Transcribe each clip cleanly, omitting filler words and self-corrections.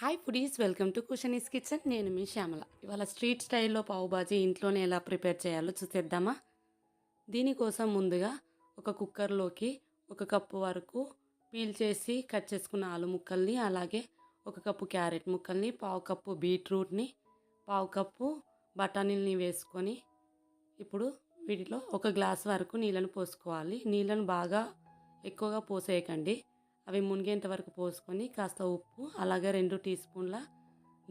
Hi foodies, welcome to Kushani's kitchen. నేను మీ శ్యామల. ఇవాళ స్ట్రీట్ స్టైల్లో పావు బాజీ ఇంట్లోనే ఎలా ప్రిపేర్ చేయాలో చూసేద్దామా. దీనికోసం ముందుగా ఒక కుక్కర్లోకి ఒక కప్పు వరకు పీల్ చేసి కట్ చేసుకున్న ఆలు ముక్కల్ని, అలాగే ఒక కప్పు క్యారెట్ ముక్కల్ని, పావు కప్పు బీట్రూట్ని, పావు కప్పు బఠానీల్ని వేసుకొని ఇప్పుడు వీటిలో ఒక గ్లాస్ వరకు నీళ్ళను పోసుకోవాలి. నీళ్ళను బాగా ఎక్కువగా పోసేయకండి. అవి మునిగేంత వరకు పోసుకొని కాస్త ఉప్పు, అలాగే 2 టీ స్పూన్ల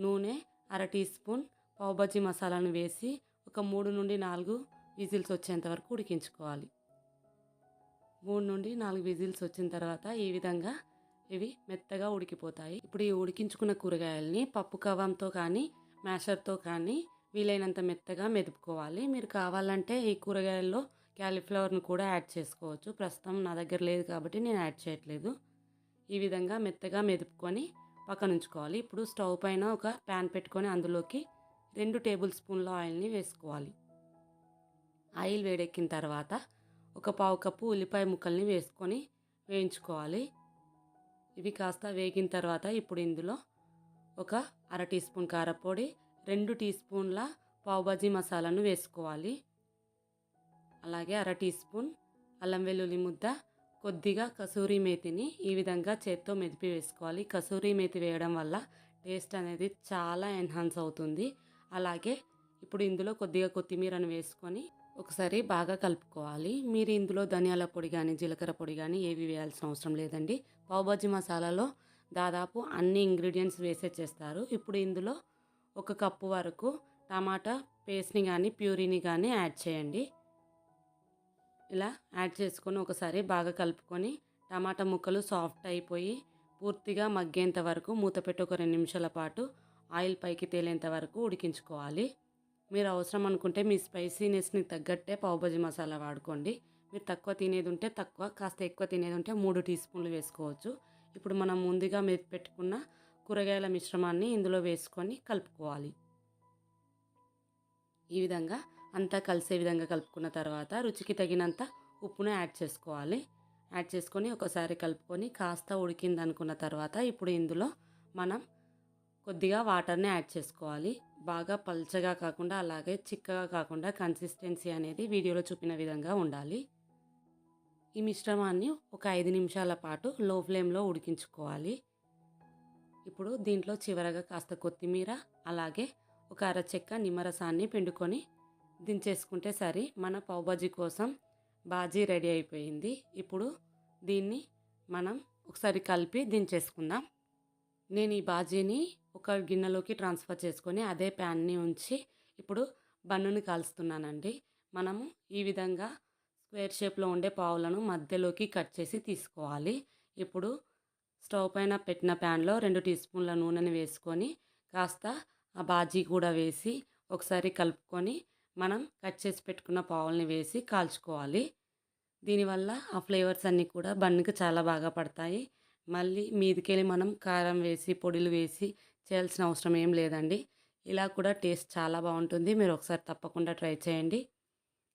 నూనె, అర టీ స్పూన్ పావుబజ్జీ మసాలాను వేసి ఒక 3 నుండి 4 విజిల్స్ వచ్చేంత వరకు ఉడికించుకోవాలి. 3 నుండి 4 విజిల్స్ వచ్చిన తర్వాత ఈ విధంగా ఇవి మెత్తగా ఉడికిపోతాయి. ఇప్పుడు ఈ ఉడికించుకున్న కూరగాయల్ని పప్పు కవ్వంతో కానీ మ్యాషర్తో కానీ వీలైనంత మెత్తగా మెదుపుకోవాలి. మీరు కావాలంటే ఈ కూరగాయల్లో క్యాలీఫ్లవర్ను కూడా యాడ్ చేసుకోవచ్చు. ప్రస్తుతం నా దగ్గర లేదు కాబట్టి నేను యాడ్ చేయట్లేదు. ఈ విధంగా మెత్తగా మెదుపుకొని పక్కన ఉంచుకోవాలి. ఇప్పుడు స్టవ్ పైన ఒక ప్యాన్ పెట్టుకొని అందులోకి 2 టేబుల్ స్పూన్ల ఆయిల్ని వేసుకోవాలి. ఆయిల్ వేడెక్కిన తర్వాత ఒక పావు కప్పు ఉల్లిపాయ ముక్కల్ని వేసుకొని వేయించుకోవాలి. ఇవి కాస్త వేగిన తర్వాత ఇప్పుడు ఇందులో ఒక అర టీ స్పూన్ కారపొడి, 2 టీ స్పూన్ల పావుబాజీ మసాలాను వేసుకోవాలి. అలాగే అర టీ స్పూన్ అల్లం వెల్లుల్లి ముద్ద, కొద్దిగా కసూరి మేతిని ఈ విధంగా చేత్తో మెదిపి వేసుకోవాలి. కసూరి మేతి వేయడం వల్ల టేస్ట్ అనేది చాలా ఎన్హాన్స్ అవుతుంది. అలాగే ఇప్పుడు ఇందులో కొద్దిగా కొత్తిమీరను వేసుకొని ఒకసారి బాగా కలుపుకోవాలి. మీరు ఇందులో ధనియాల పొడి కానీ జీలకర్ర పొడి కానీ ఏవి వేయాల్సిన అవసరం లేదండి. పావుబాజీ మసాలాలో దాదాపు అన్ని ఇంగ్రీడియంట్స్ వేసే చేస్తారు. ఇప్పుడు ఇందులో ఒక కప్పు వరకు టమాటా పేస్ట్ని కానీ ప్యూరీని కానీ యాడ్ చేయండి. ఇలా యాడ్ చేసుకొని ఒకసారి బాగా కలుపుకొని టమాటా ముక్కలు సాఫ్ట్ అయిపోయి పూర్తిగా మగ్గేంత వరకు మూత పెట్టి ఒక 2 నిమిషాల పాటు ఆయిల్ పైకి తేలేంత వరకు ఉడికించుకోవాలి. మీరు అవసరం అనుకుంటే మీ స్పైసీనెస్ని తగ్గట్టే పావుబాజీ మసాలా వాడుకోండి. మీరు తక్కువ తినేది ఉంటే తక్కువ, కాస్త ఎక్కువ తినేది ఉంటే 3 టీ స్పూన్లు వేసుకోవచ్చు. ఇప్పుడు మనం ముందుగా మెది పెట్టుకున్న కూరగాయల మిశ్రమాన్ని ఇందులో వేసుకొని కలుపుకోవాలి. ఈ విధంగా అంతా కలిసే విధంగా కలుపుకున్న తర్వాత రుచికి తగినంత ఉప్పును యాడ్ చేసుకోవాలి. యాడ్ చేసుకొని ఒకసారి కలుపుకొని కాస్త ఉడికింది అనుకున్న తర్వాత ఇప్పుడు ఇందులో మనం కొద్దిగా వాటర్ని యాడ్ చేసుకోవాలి. బాగా పల్చగా కాకుండా అలాగే చిక్కగా కాకుండా కన్సిస్టెన్సీ అనేది వీడియోలో చూపిన విధంగా ఉండాలి. ఈ మిశ్రమాన్ని ఒక 5 నిమిషాల పాటు లో ఫ్లేమ్లో ఉడికించుకోవాలి. ఇప్పుడు దీంట్లో చివరగా కాస్త కొత్తిమీర, అలాగే ఒక అర చెక్క నిమ్మరసాన్ని పిండుకొని దించేసుకుంటే సరి. మన పావుబాజీ కోసం బాజీ రెడీ అయిపోయింది. ఇప్పుడు దీన్ని మనం ఒకసారి కలిపి దించేసుకుందాం. నేను ఈ బాజీని ఒక గిన్నెలోకి ట్రాన్స్ఫర్ చేసుకొని అదే ప్యాన్ని ఉంచి ఇప్పుడు బన్నుని కాలుస్తున్నానండి. మనము ఈ విధంగా స్క్వేర్ షేప్లో ఉండే పావులను మధ్యలోకి కట్ చేసి తీసుకోవాలి. ఇప్పుడు స్టవ్ పైన పెట్టిన ప్యాన్లో 2 టీ స్పూన్ల నూనెని వేసుకొని కాస్త ఆ బాజీ కూడా వేసి ఒకసారి కలుపుకొని మనం కట్ చేసి పెట్టుకున్న పావుల్ని వేసి కాల్చుకోవాలి. దీనివల్ల ఆ ఫ్లేవర్స్ అన్నీ కూడా బన్నుకి చాలా బాగా పడతాయి. మళ్ళీ మీదికెళ్ళి మనం కారం వేసి పొడులు వేసి చేయాల్సిన అవసరం ఏం లేదండి. ఇలా కూడా టేస్ట్ చాలా బాగుంటుంది. మీరు ఒకసారి తప్పకుండా ట్రై చేయండి.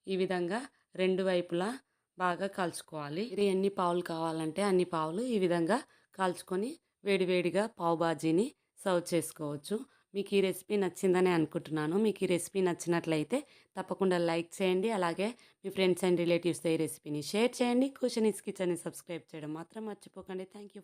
ఈ విధంగా 2 వైపులా బాగా కాల్చుకోవాలి. మీరు ఎన్ని పావులు కావాలంటే అన్ని పావులు ఈ విధంగా కాల్చుకొని వేడివేడిగా పావు బాజీని సర్వ్ చేసుకోవచ్చు. మీకు ఈ రెసిపీ నచ్చిందని అనుకుంటున్నాను. మీకు ఈ రెసిపీ నచ్చినట్లయితే తప్పకుండా లైక్ చేయండి. అలాగే మీ ఫ్రెండ్స్ అండ్ రిలేటివ్స్తో ఈ రెసిపీని షేర్ చేయండి. కుషనీస్ కిచెన్ని సబ్స్క్రైబ్ చేయడం మాత్రం మర్చిపోకండి. Thank you.